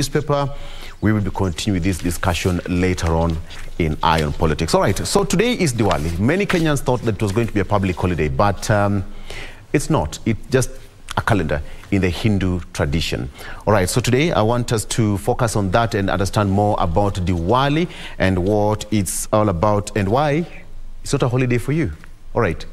newspaper. We will be continuing this discussion later on in Eye on Politics. All right, so today is Diwali. Many Kenyans thought that it was going to be a public holiday, but it's not. It's just a calendar in the Hindu tradition. All right, so today I want us to focus on that and understand more about Diwali and what it's all about and why it's not a holiday for you. All right.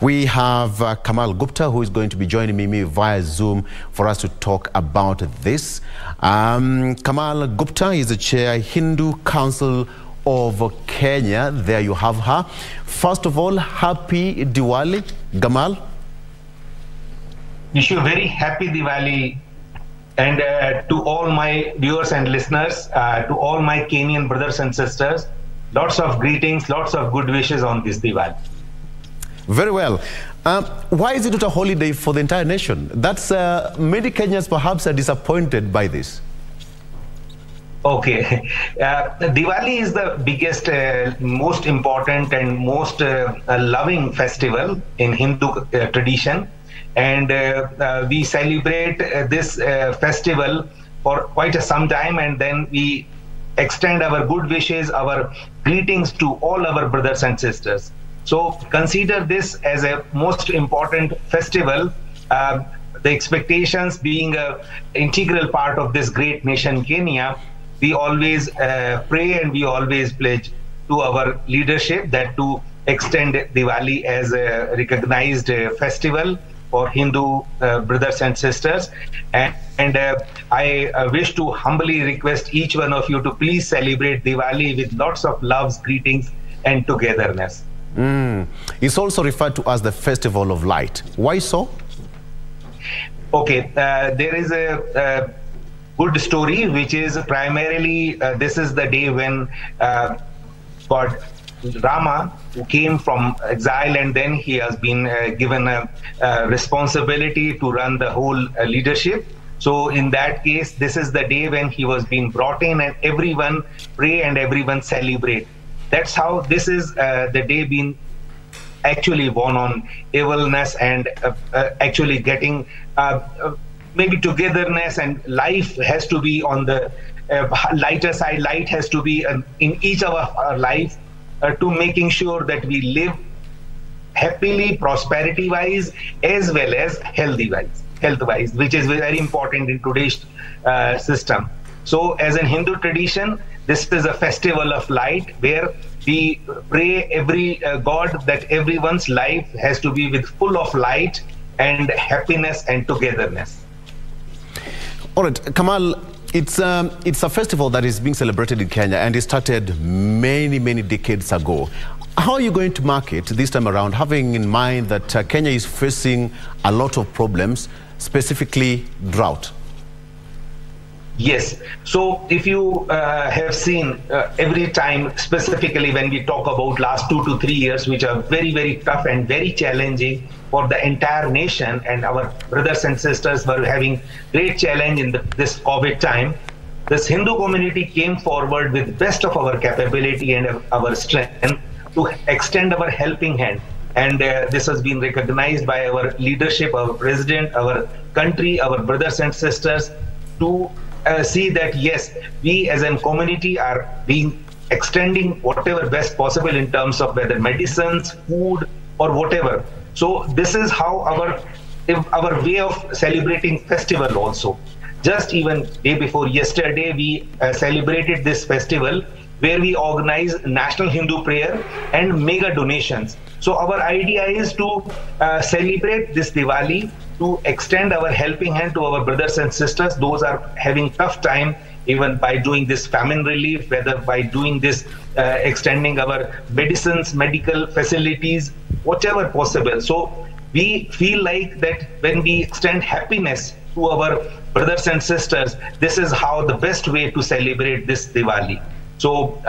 We have Kamal Gupta, who is going to be joining me via Zoom for us to talk about this. Kamal Gupta is the chair, Hindu Council of Kenya. There you have her. First of all, happy Diwali, Kamal. Wish you a very happy Diwali, and to all my viewers and listeners, to all my Kenyan brothers and sisters, lots of greetings, lots of good wishes on this Diwali. Very well. Why is it not a holiday for the entire nation? That's many Kenyans perhaps are disappointed by this. Okay. Diwali is the biggest, most important and most loving festival in Hindu tradition. And we celebrate this festival for quite some time, and then we extend our good wishes, our greetings to all our brothers and sisters. So consider this as a most important festival, the expectations being an integral part of this great nation, Kenya. We always pray and we always pledge to our leadership that to extend Diwali as a recognized festival for Hindu brothers and sisters. And I wish to humbly request each one of you to please celebrate Diwali with lots of loves, greetings, and togetherness. It's also referred to as the Festival of Light. Why so? Okay, there is a good story, which is primarily this is the day when God Rama, who came from exile, and then he has been given a responsibility to run the whole leadership. So in that case, this is the day when he was being brought in, and everyone pray and everyone celebrate. That's how this is the day being actually won on evilness and actually getting maybe togetherness, and life has to be on the lighter side. Light has to be in each of our lives to making sure that we live happily, prosperity-wise, as well as health-wise, which is very important in today's system. So as in Hindu tradition, this is a festival of light where we pray every God that everyone's life has to be with full of light and happiness and togetherness. All right, Kamal, it's a festival that is being celebrated in Kenya, and it started many decades ago. How are you going to mark it this time around, having in mind that Kenya is facing a lot of problems, specifically drought? Yes. So if you have seen every time, specifically when we talk about last 2 to 3 years, which are very tough and very challenging for the entire nation, and our brothers and sisters were having great challenge in this COVID time, this Hindu community came forward with best of our capability and our strength to extend our helping hand. And this has been recognized by our leadership, our president, our country, our brothers and sisters, to see that yes, we as a community are being extending whatever best possible in terms of whether medicines, food, or whatever. So this is how our way of celebrating festival also. Just even day before yesterday, we celebrated this festival where we organize National Hindu Prayer and mega donations. So our idea is to celebrate this Diwali, to extend our helping hand to our brothers and sisters. Those are having tough time, even by doing this famine relief, whether by doing this extending our medicines, medical facilities, whatever possible. So we feel like that when we extend happiness to our brothers and sisters, this is how the best way to celebrate this Diwali. So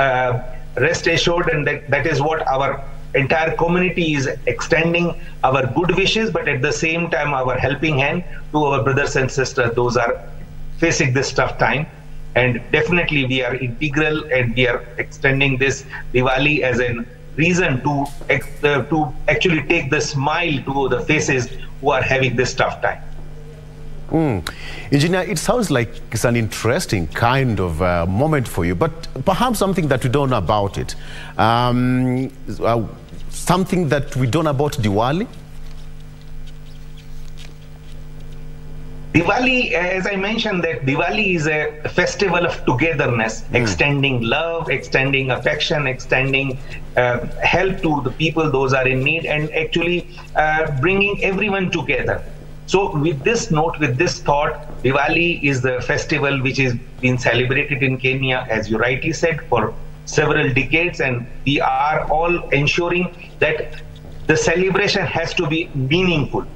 rest assured, and that is what our entire community is extending our good wishes, but at the same time our helping hand to our brothers and sisters, those are facing this tough time. And definitely we are integral, and we are extending this Diwali as a reason to actually take the smile to the faces who are having this tough time. Engineer, it sounds like it's an interesting kind of moment for you, but perhaps something that we don't know about it. Something that we don't know about Diwali? Diwali, as I mentioned, that Diwali is a festival of togetherness, extending love, extending affection, extending help to the people, those are in need, and actually bringing everyone together. So with this note, with this thought, Diwali is the festival which is being celebrated in Kenya, as you rightly said, for several decades, and we are all ensuring that the celebration has to be meaningful.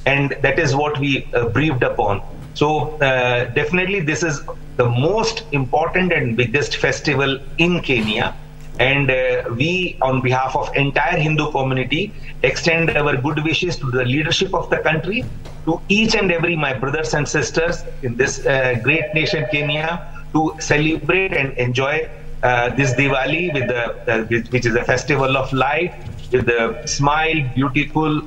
And that is what we briefed upon. So definitely this is the most important and biggest festival in Kenya. And we, on behalf of entire Hindu community, extend our good wishes to the leadership of the country, to each and every my brothers and sisters in this great nation, Kenya, to celebrate and enjoy this Diwali with which is a festival of light, with a smile, beautiful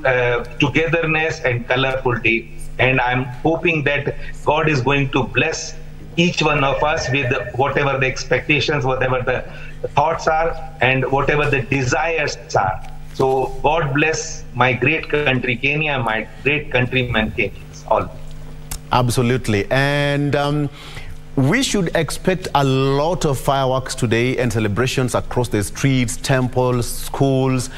togetherness and colorful day. And I'm hoping that God is going to bless each one of us with whatever the expectations, whatever the thoughts are, and whatever the desires are. So God bless my great country, Kenya, my great countrymen, Kenyans, all. Absolutely. And we should expect a lot of fireworks today and celebrations across the streets, temples, schools.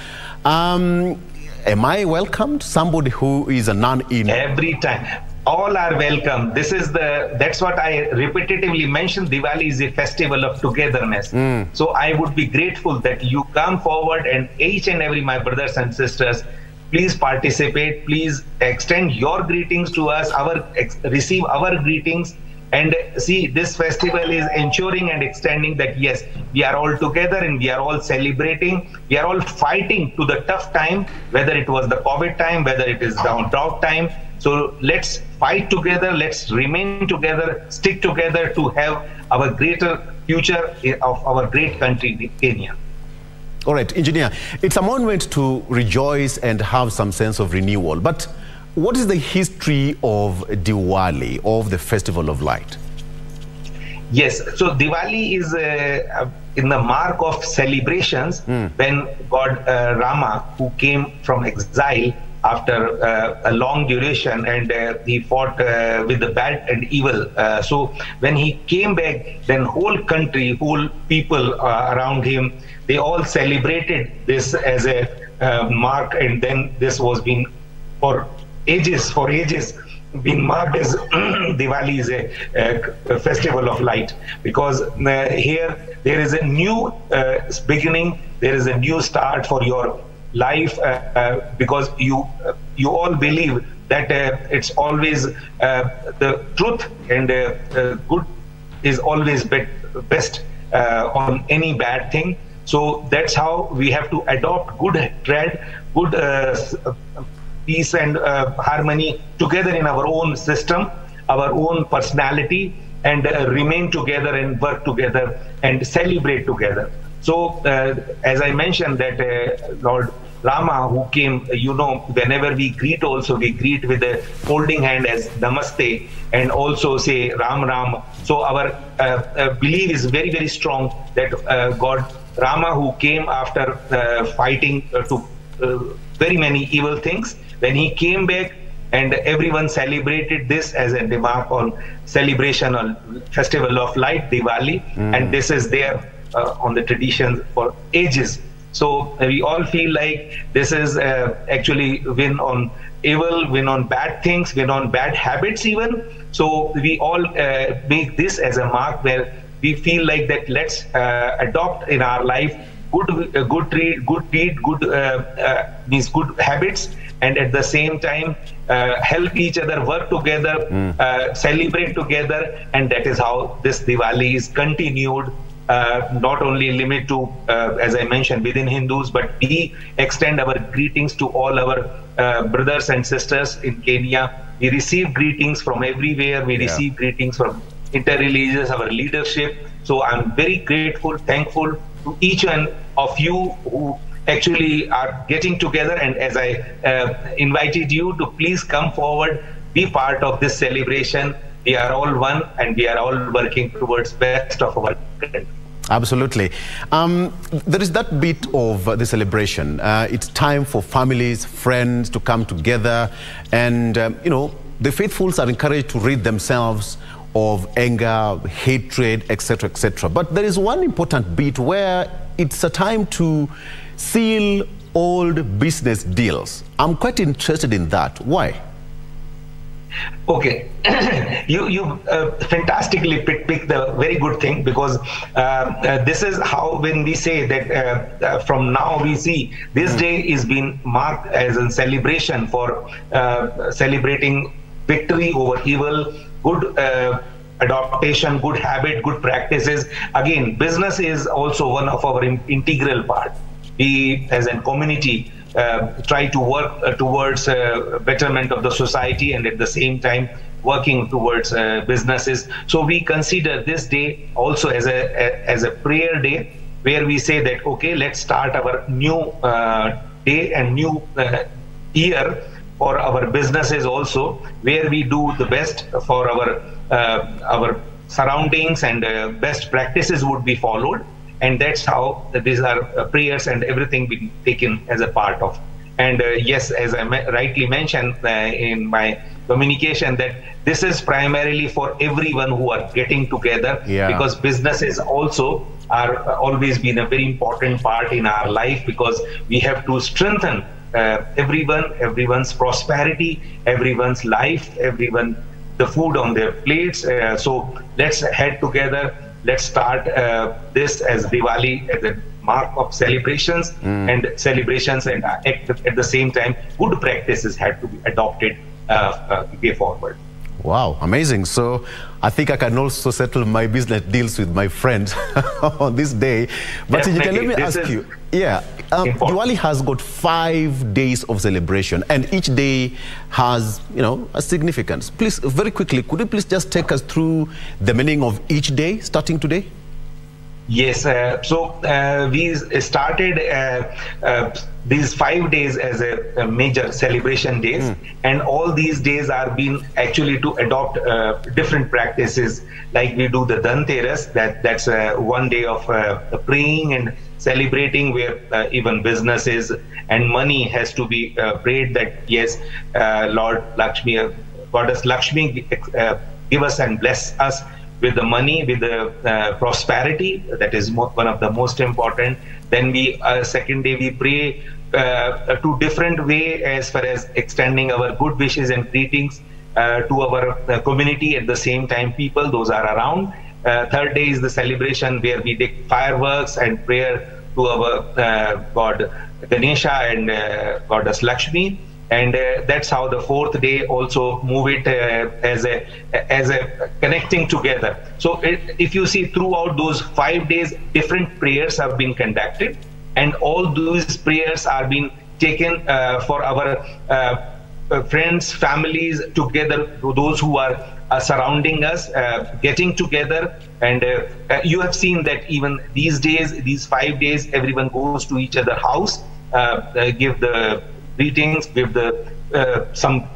Am I welcomed? Somebody who is a non-in? Every time. All are welcome. That's what I repetitively mentioned. Diwali is a festival of togetherness. So I would be grateful that you come forward, and each and every my brothers and sisters, please participate. Please extend your greetings to us, receive our greetings. And see, this festival is ensuring and extending that, yes, we are all together and we are all celebrating. We are all fighting to the tough time, whether it was the COVID time, whether it is the drought time. So let's fight together, let's remain together, stick together to have our greater future of our great country, Kenya. All right, Engineer, it's a moment to rejoice and have some sense of renewal. But what is the history of Diwali, of the Festival of Light? Yes, so Diwali is in the mark of celebrations when God Rama, who came from exile after a long duration, and he fought with the bad and evil. So when he came back, then whole country, whole people around him, they all celebrated this as a mark, and then this was being for ages been marked as Diwali is a festival of light, because here there is a new beginning, there is a new start for your life, because you all believe that it's always the truth and good is always best on any bad thing. So that's how we have to adopt good trend, good peace and harmony together in our own system, our own personality, and remain together and work together and celebrate together. So as I mentioned that Lord Rama, who came, whenever we greet also, we greet with a holding hand as Namaste, and also say Ram Ram. So our belief is very, very strong that God Rama, who came after fighting to very many evil things, when he came back, and everyone celebrated this as a remark on celebration on Festival of Light, Diwali, and this is there on the tradition for ages. So we all feel like this is actually win on evil, win on bad things, win on bad habits even. So we all make this as a mark where we feel like that let's adopt in our life good deed, means good habits, and at the same time help each other, work together, celebrate together, and that is how this Diwali is continued. Not only limit to, as I mentioned, within Hindus, but we extend our greetings to all our brothers and sisters in Kenya. We receive greetings from everywhere. We receive greetings from interreligious, our leadership. So I'm very grateful, thankful to each one of you who actually are getting together. And as I invited you to please come forward, be part of this celebration. We are all one, and we are all working towards best of our country. Absolutely. There is that bit of the celebration. It's time for families, friends to come together, and you know, the faithfuls are encouraged to rid themselves of anger, hatred, etc., etc. But there is one important bit where it's a time to seal old business deals. I'm quite interested in that. Why? Okay, you fantastically picked the very good thing, because this is how, when we say that from now we see this day is being marked as a celebration for celebrating victory over evil, good adaptation, good habit, good practices. Again, business is also one of our integral part. We as a community try to work towards betterment of the society, and at the same time working towards businesses. So we consider this day also as a prayer day, where we say that, okay, let's start our new day and new year for our businesses also, where we do the best for our surroundings, and best practices would be followed. And that's how these are prayers and everything being taken as a part of. And yes, as I rightly mentioned in my communication, that this is primarily for everyone who are getting together, because businesses also are always been a very important part in our life, because we have to strengthen everyone's prosperity, everyone's life, the food on their plates. So let's head together. Let's start this as Diwali, as a mark of celebrations, and celebrations, and at the same time, good practices had to be adopted way forward. Wow, amazing. So I think I can also settle my business deals with my friends on this day. But let me ask you, Diwali has got 5 days of celebration, and each day has, you know, a significance. Please, very quickly, could you please just take us through the meaning of each day, starting today? Yes, so we started these 5 days as a major celebration days, and all these days are being actually to adopt different practices. Like we do the Dhanteras, that's 1 day of praying and celebrating, where even businesses and money has to be prayed that, yes, Lord Lakshmi, Goddess Lakshmi, give us and bless us with the money, with the prosperity. That is one of the most important. Then we, second day, we pray to different way as far as extending our good wishes and greetings to our community, at the same time people, those are around. Third day is the celebration, where we take fireworks and prayer to our God Ganesha and Goddess Lakshmi. And that's how the fourth day also move it as a connecting together. So if you see, throughout those 5 days, different prayers have been conducted, and all those prayers are being taken for our friends, families together, to those who are surrounding us, getting together. And you have seen that even these days, these 5 days, everyone goes to each other's house, give the greetings, give the some,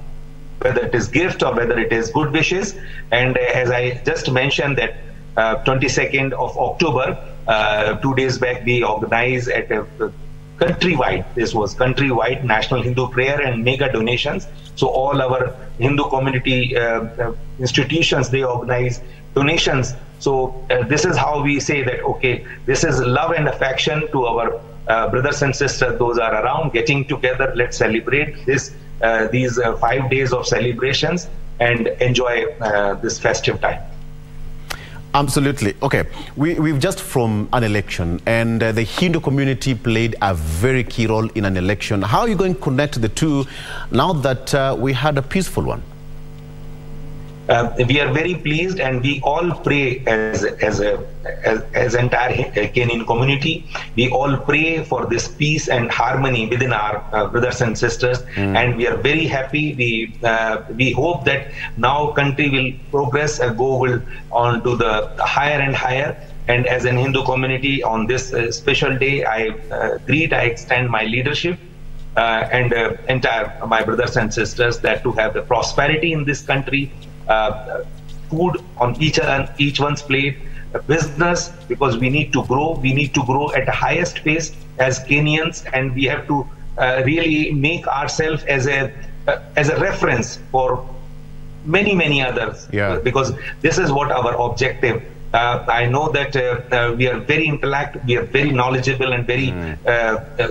whether it is gift or whether it is good wishes. And as I just mentioned, that 22nd of October, 2 days back, we organized at a countrywide, this was countrywide National Hindu Prayer and mega donations. So all our Hindu community institutions, they organize donations. So this is how we say that, okay, this is love and affection to our brothers and sisters, those are around, getting together. Let's celebrate this these 5 days of celebrations and enjoy this festive time. Absolutely. Okay, we've just from an election, and the Hindu community played a very key role in an election. How are you going to connect the two now that we had a peaceful one? We are very pleased, and we all pray as entire Kenyan community. We all pray for this peace and harmony within our brothers and sisters, and we are very happy. We hope that now country will progress and go on to the higher and higher. And as an Hindu community, on this special day, I extend my leadership and entire my brothers and sisters, that to have the prosperity in this country, food on each one's plate, business, because we need to grow. We need to grow at the highest pace as Kenyans, and we have to really make ourselves as a reference for many others. Because this is what our objective. I know that we are very intellect, we are very knowledgeable and very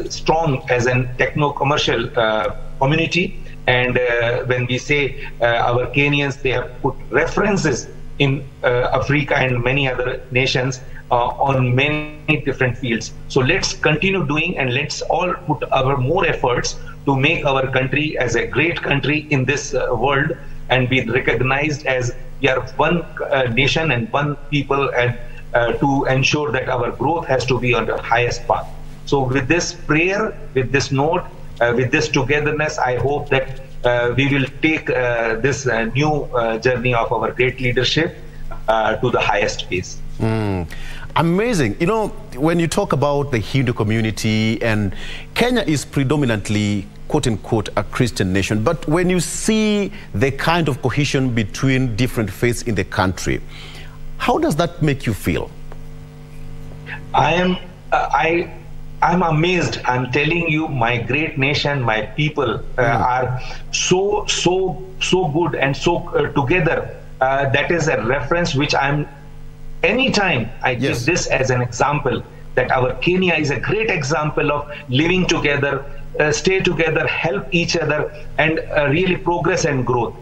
strong as a techno-commercial community. And when we say our Kenyans, they have put references in Africa and many other nations on many different fields. So let's continue doing, and let's all put our more efforts to make our country as a great country in this world, and be recognized as we are one nation and one people, and to ensure that our growth has to be on the highest path. So with this prayer, with this note, with this togetherness, I hope that we will take this new journey of our great leadership to the highest pace. Amazing. You know, when you talk about the Hindu community, and Kenya is predominantly, quote unquote, a Christian nation, but when you see the kind of cohesion between different faiths in the country, how does that make you feel? I'm amazed. I'm telling you, my great nation, my people are so good and so together. That is a reference which anytime I give this as an example, that our Kenya is a great example of living together, stay together, help each other, and really progress and growth.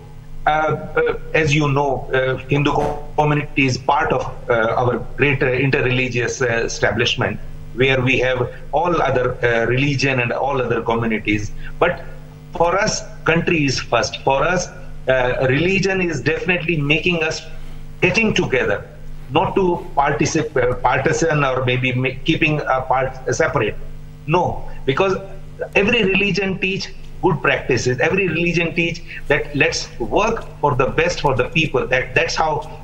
As you know, Hindu community is part of our great interreligious establishment, where we have all other religion and all other communities. But for us, country is first. For us, religion is definitely making us getting together, not to partisan or maybe keeping a part separate. No, because every religion teach good practices. Every religion teach that let's work for the best for the people. That's how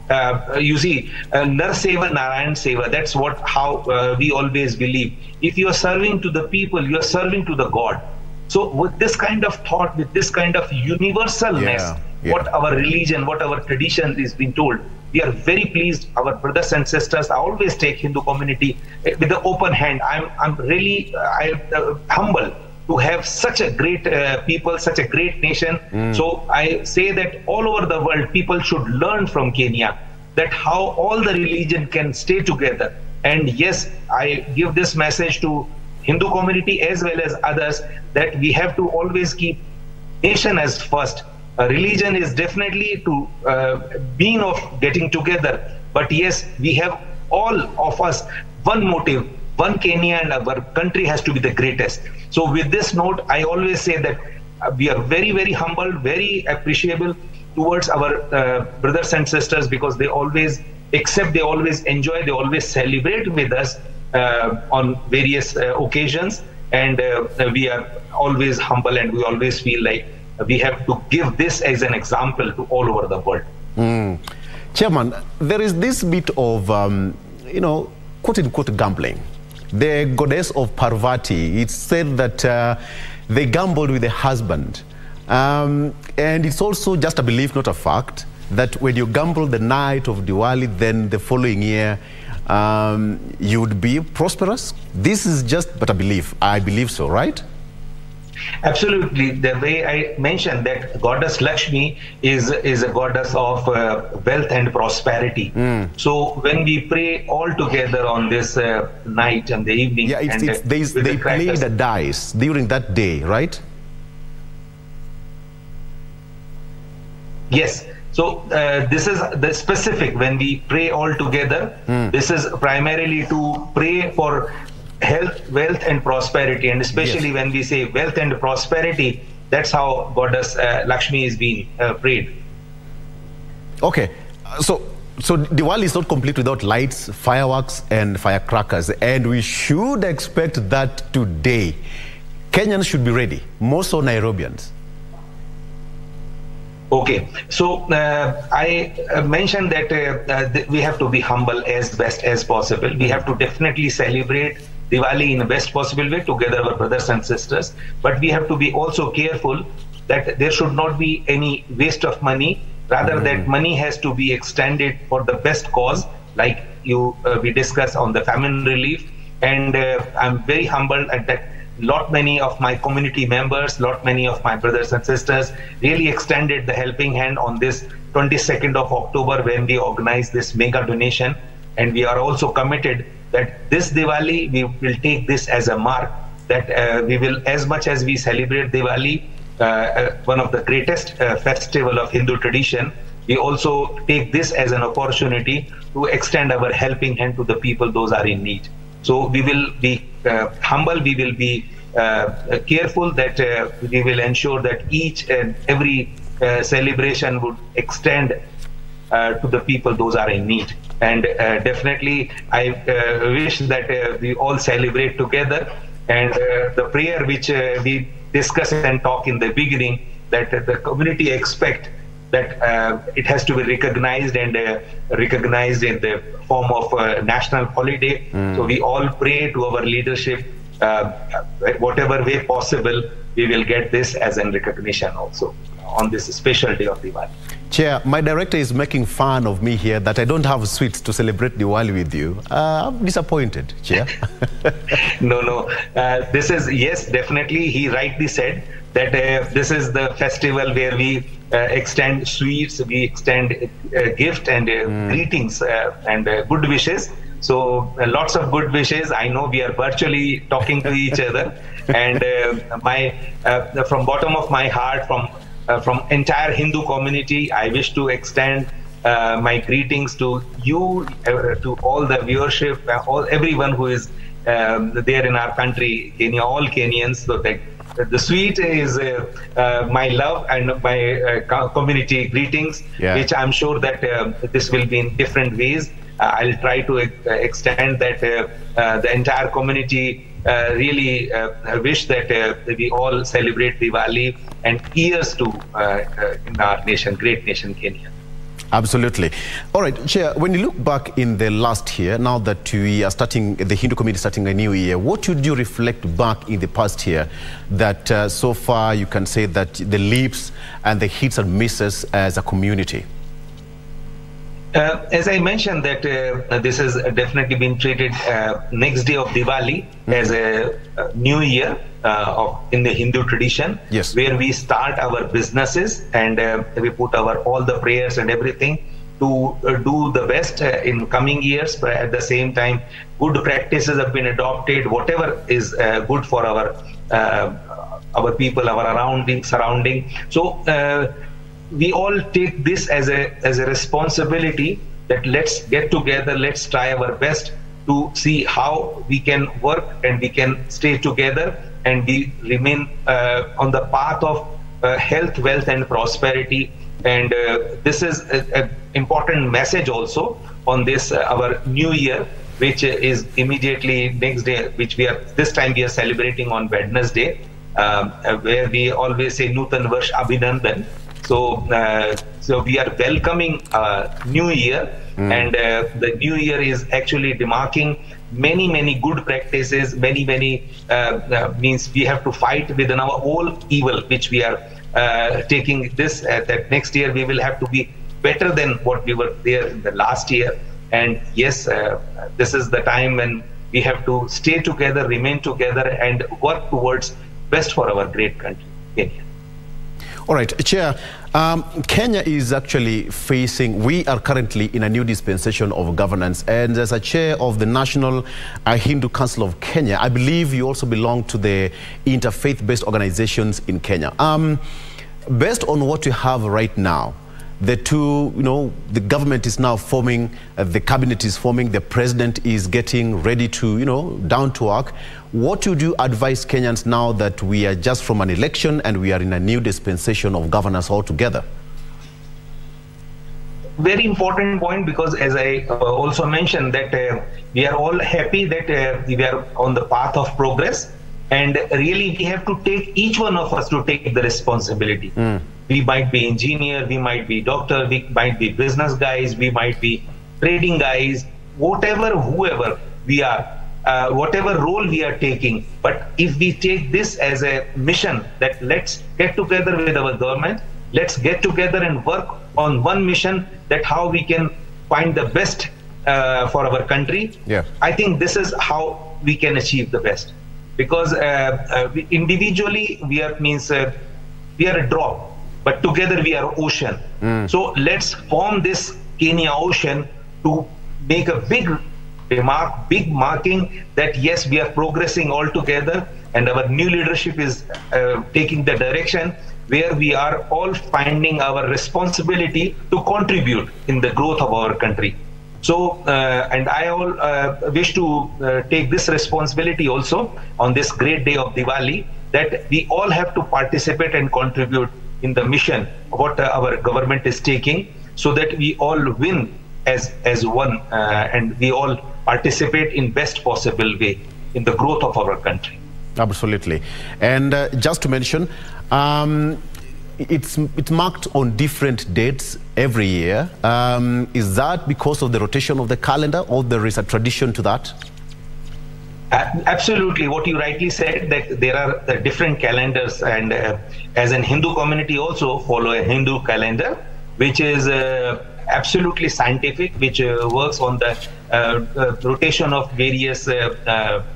you see Nar Seva Narayan Seva. That's how we always believe. If you are serving to the people, you are serving to the God. So with this kind of thought, with this kind of universalness, what our religion, what our tradition is being told, we are very pleased. Our brothers and sisters, I always take Hindu community with the open hand. I'm really humble to have such a great people, such a great nation. So I say that all over the world, people should learn from Kenya, that how all the religion can stay together. And yes, I give this message to Hindu community as well as others, that we have to always keep nation as first. Religion is definitely to mean of getting together, but yes, we have all of us one motive, one Kenya, and our country has to be the greatest. So with this note, I always say that we are very humble, very appreciable towards our brothers and sisters, because they always accept, they always enjoy, they always celebrate with us on various occasions, and we are always humble, and we always feel like we have to give this as an example to all over the world. Chairman, there is this bit of, you know, quote-unquote gambling. The goddess of Parvati, it's said that they gambled with the husband. And it's also just a belief, not a fact, that when you gamble the night of Diwali, then the following year, you would be prosperous. This is just but a belief. I believe so, right? Absolutely. The way I mentioned that goddess Lakshmi is a goddess of wealth and prosperity. So when we pray all together on this night and the evening, they play the dice during that day, right? Yes. So this is the specific when we pray all together. This is primarily to pray for health, wealth, and prosperity, and especially when we say wealth and prosperity, that's how goddess Lakshmi is being prayed. Okay, so Diwali is not complete without lights, fireworks, and firecrackers, and we should expect that today. Kenyans should be ready, more so Nairobians. Okay, so I mentioned that we have to be humble as best as possible. We have to definitely celebrate Diwali in the best possible way together, our brothers and sisters. But we have to be also careful that there should not be any waste of money. Rather, that money has to be extended for the best cause, like we discussed on the famine relief. And I'm very humbled at that. Many of my community members, many of my brothers and sisters really extended the helping hand on this 22nd of October when we organized this mega donation. And we are also committed that this Diwali, we will take this as a mark that we will, as much as we celebrate Diwali, one of the greatest festival of Hindu tradition, we also take this as an opportunity to extend our helping hand to the people those are in need. So we will be humble, we will be careful that we will ensure that each and every celebration would extend to the people those are in need. And definitely I wish that we all celebrate together. And the prayer which we discussed and talk in the beginning, that the community expect that it has to be recognized and recognized in the form of a national holiday. So we all pray to our leadership, whatever way possible, we will get this as a recognition also on this special day of Diwali. Chair, my director is making fun of me here that I don't have sweets to celebrate Diwali with you. I'm disappointed, Chair. No. This is, yes, definitely. He rightly said that this is the festival where we extend sweets, we extend gift and greetings and good wishes. So lots of good wishes. I know we are virtually talking to each other, and from bottom of my heart, from entire Hindu community, I wish to extend my greetings to you, to all the viewership, everyone who is there in our country, Kenya, all Kenyans. So that the sweet is my love and my community greetings, which I'm sure that this will be in different ways. I'll try to extend that the entire community really wish that we all celebrate Diwali and here's to in our nation, great nation, Kenya. Absolutely. All right, Chair, when you look back in the last year, now that we are starting, the Hindu community starting a new year, what would you reflect back in the past year that so far you can say that the leaps and the hits and misses as a community? As I mentioned that this has definitely been treated next day of Diwali as a new year in the Hindu tradition, where we start our businesses and we put all the prayers and everything to do the best in coming years. But at the same time, good practices have been adopted, whatever is good for our people, our surrounding. So we all take this as a responsibility that let's get together, let's try our best to see how we can work and we can stay together and we remain on the path of health, wealth and prosperity. And this is an important message also on this our new year, which is immediately next day, which this time we are celebrating on Wednesday, where we always say Nutan Varsh Abhinandan. So, so we are welcoming New Year, and the New Year is actually demarking many good practices. Many means we have to fight within our whole evil, which we are taking this. That next year we will have to be better than what we were there in the last year. And yes, this is the time when we have to stay together, remain together, and work towards best for our great country, Kenya. All right, Chair, Kenya is actually we are currently in a new dispensation of governance, and as a chair of the National Hindu Council of Kenya, I believe you also belong to the interfaith-based organizations in Kenya. Based on what you have right now, the the government is now forming, the cabinet is forming, the president is getting ready to, down to work. What would you advise Kenyans now that we are just from an election and we are in a new dispensation of governance altogether? Very important point, because as I also mentioned that we are all happy that we are on the path of progress, and really we have to take, each one of us to take the responsibility. We might be engineer, we might be doctor, we might be business guys, we might be trading guys, whoever we are. whatever role we are taking. But if we take this as a mission, that let's get together with our government, let's get together and work on one mission, that how we can find the best for our country. I think this is how we can achieve the best. Because individually we are we are a drop, but together we are ocean. So let's form this Kenya ocean to make a big remark, big marking that yes, we are progressing all together, and our new leadership is taking the direction where we are all finding our responsibility to contribute in the growth of our country. So, and I wish to take this responsibility also on this great day of Diwali, that we all have to participate and contribute in the mission what our government is taking, so that we all win as one, and we all participate in best possible way in the growth of our country. Absolutely. And just to mention, it's marked on different dates every year. Is that because of the rotation of the calendar, or there is a tradition to that? Absolutely. What you rightly said, that there are different calendars, and as an Hindu community also follow a Hindu calendar, which is absolutely scientific, which works on the rotation of various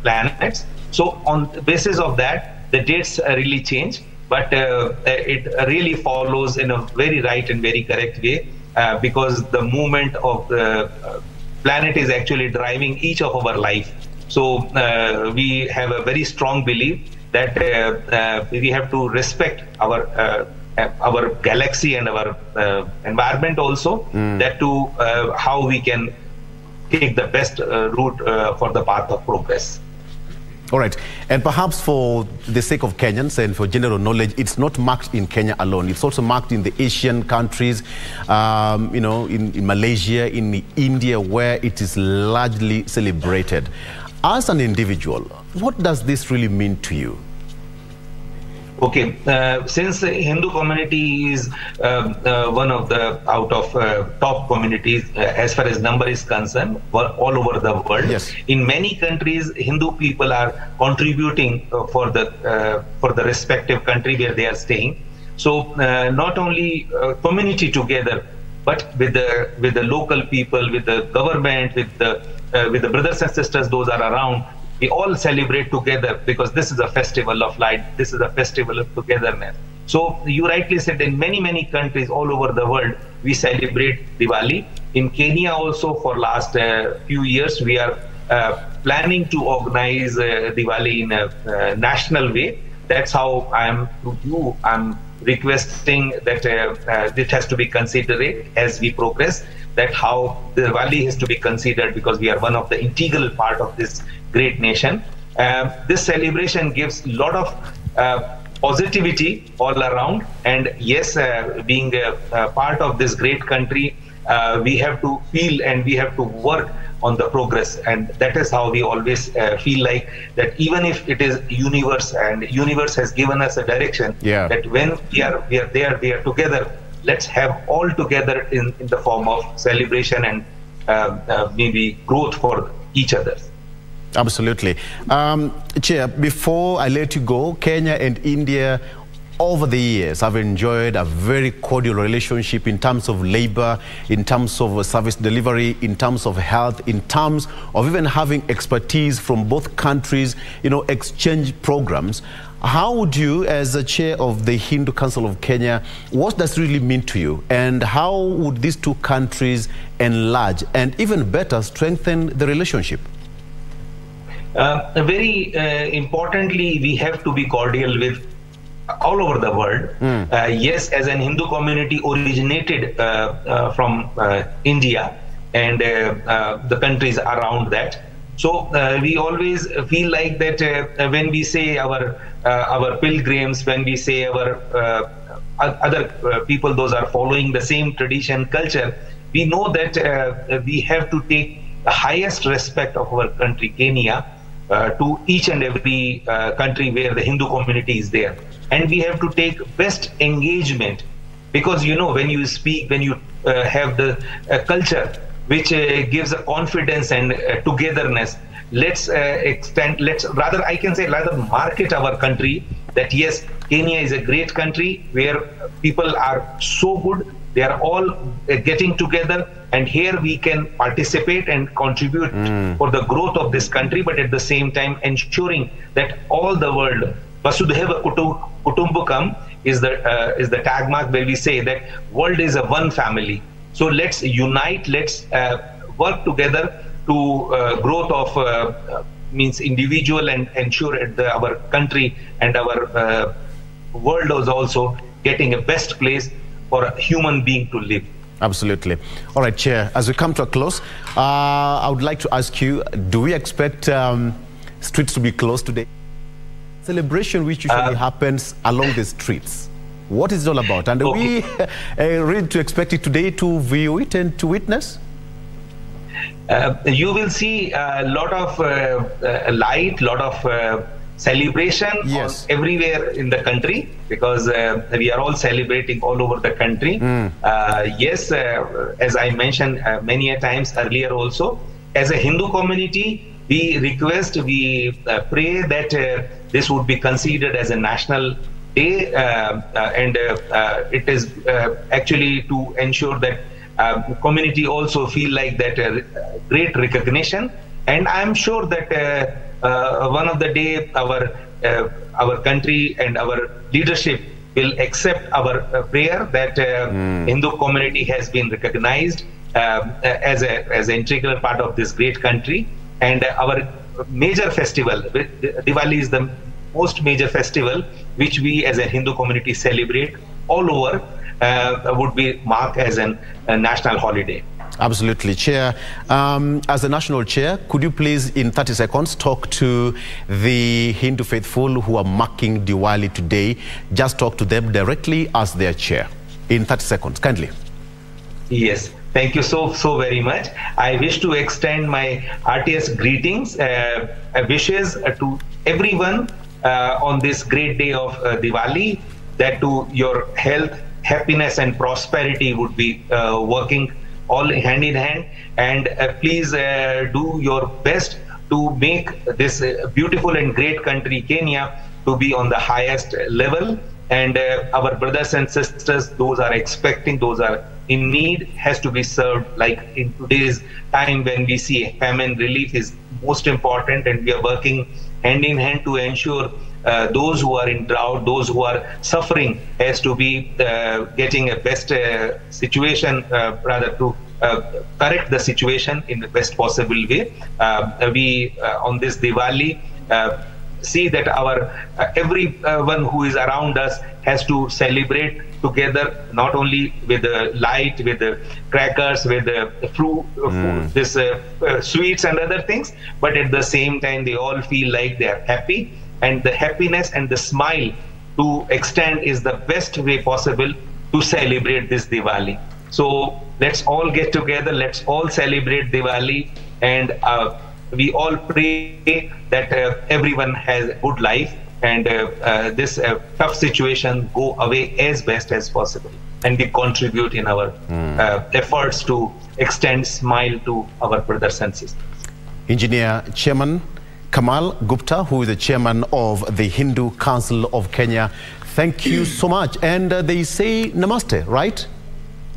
planets. So on the basis of that, the dates really change, but it really follows in a very right and very correct way, because the movement of the planet is actually driving each of our life. So we have a very strong belief that we have to respect our galaxy and our environment also, that to how we can take the best route for the path of progress. All right, and perhaps for the sake of Kenyans and for general knowledge, it's not marked in Kenya alone. It's also marked in the Asian countries, you know, in Malaysia, in India, where it is largely celebrated. As an individual, what does this really mean to you? Okay, since the Hindu community is one of the out of top communities as far as number is concerned all over the world. Yes. In many countries, Hindu people are contributing for the respective country where they are staying. So not only community together, but with the local people, with the government, with the brothers and sisters those are around. We all celebrate together, because this is a festival of light. This is a festival of togetherness. So you rightly said, in many countries all over the world, we celebrate Diwali. In Kenya also, for last few years, we are planning to organize Diwali in a national way. That's how I'm requesting that it has to be considered as we progress, that how the Diwali has to be considered, because we are one of the integral part of this great nation. This celebration gives a lot of positivity all around, and yes, being a part of this great country, we have to feel and we have to work on the progress, and that is how we always feel like that even if it is universe, and universe has given us a direction, that when we are together, let's have all together in the form of celebration and maybe growth for each other. Absolutely. Chair, before I let you go, Kenya and India over the years have enjoyed a very cordial relationship in terms of labor, in terms of service delivery, in terms of health, in terms of even having expertise from both countries, you know, exchange programs. How would you, as the chair of the Hindu Council of Kenya, what does it really mean to you? And how would these two countries enlarge and even better strengthen the relationship? Very importantly, we have to be cordial with all over the world. Yes, as an Hindu community originated from India and the countries around that. So we always feel like that when we say our pilgrims, when we say our other people, those are following the same tradition, culture, we know that we have to take the highest respect of our country, Kenya, to each and every country where the Hindu community is there. And we have to take best engagement, because you know, when you speak, when you have the culture, which gives a confidence and togetherness. Let's rather market our country that yes, Kenya is a great country where people are so good. They are all getting together, and here we can participate and contribute for the growth of this country, but at the same time ensuring that all the world, Vasudhaiva Kutumbakam is the tag mark where we say that world is a one family. So let's unite, let's work together to growth of means individual, and ensure that our country and our world is also getting a best place for a human being to live. Absolutely. All right, Chair, as we come to a close, I would like to ask you, do we expect streets to be closed today? Celebration which usually happens along the streets. What is it all about? And are we ready to expect it today to view it and to witness? You will see a lot of light, lot of celebration everywhere in the country, because we are all celebrating all over the country. Yes, as I mentioned many a times earlier also, as a Hindu community, we request, we pray that this would be considered as a national day, and it is actually to ensure that community also feel like that great recognition. And I'm sure that one of the day our country and our leadership will accept our prayer that Hindu community has been recognized as an integral part of this great country. And our major festival, Diwali is the most major festival which we as a Hindu community celebrate all over, would be marked as a national holiday. Absolutely. Chair, as the national chair, could you please in 30 seconds talk to the Hindu faithful who are marking Diwali today? Just talk to them directly as their chair in 30 seconds, kindly. Yes, thank you so very much. I wish to extend my heartiest greetings, wishes to everyone on this great day of Diwali, that to your health, happiness and prosperity would be working all hand in hand, and please do your best to make this beautiful and great country Kenya to be on the highest level. And our brothers and sisters, those are expecting, those are in need, has to be served. Like in today's time when we see famine relief is most important, and we are working hand in hand to ensure those who are in drought, those who are suffering, has to be getting a best situation, rather to correct the situation in the best possible way. We on this Diwali see that our everyone who is around us has to celebrate together, not only with the light, with the crackers, with the fruit, this sweets and other things, but at the same time they all feel like they are happy. And the happiness and the smile to extend is the best way possible to celebrate this Diwali. So let's all get together, let's all celebrate Diwali, and we all pray that everyone has a good life, and this tough situation go away as best as possible, and we contribute in our efforts to extend smile to our brothers and sisters. Engineer Chairman Kamal Gupta, who is the chairman of the Hindu Council of Kenya, thank you so much. And they say namaste, right?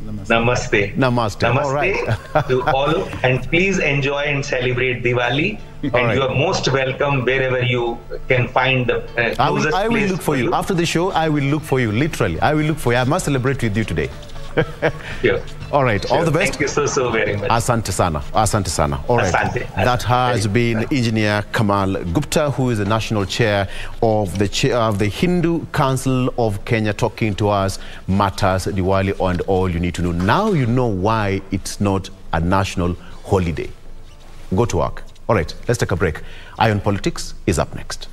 Namaste. Namaste. Namaste all right. to all, and please enjoy and celebrate Diwali. And right. You are most welcome wherever you can find the closest place. I will look for you. After the show, I will look for you, literally. I will look for you. I must celebrate with you today. Sure. All right, sure. All the best. Thank you so very much. Asante sana. Asante sana. All right. Asante. That has been Engineer Kamal Gupta, who is the national chair of the Hindu Council of Kenya, talking to us matters Diwali and all you need to know. Now you know why it's not a national holiday. Go to work. All right, let's take a break. Eye on Politics is up next.